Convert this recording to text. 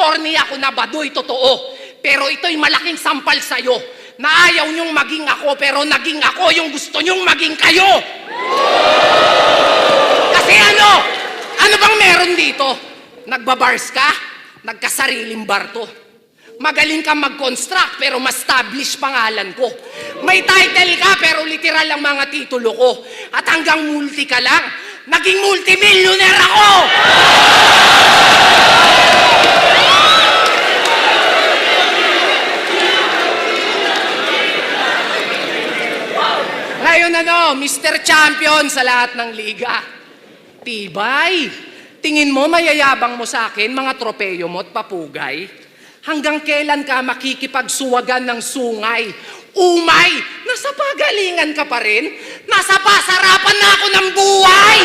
corny ako na baduy, totoo. Pero ito'y malaking sampal sa'yo na ayaw niyong maging ako, pero naging ako yung gusto niyong maging kayo. Kasi ano bang meron dito? Nagbabars ka? Nagkasariling bar to. Magaling kang mag-construct pero ma-establish pangalan ko. May title ka pero literal ang mga titulo ko. At hanggang multi ka lang, naging multimillionaire ako! Ngayon Mr. Champion sa lahat ng liga. Tibay! Tingin mo mayayabang mo sa akin mga tropeyo mo at papugay? Hanggang kailan ka makikipagsuwagan ng sungay? Umay! Nasa pagalingan ka pa rin? Nasa pasarapan na ako ng buhay!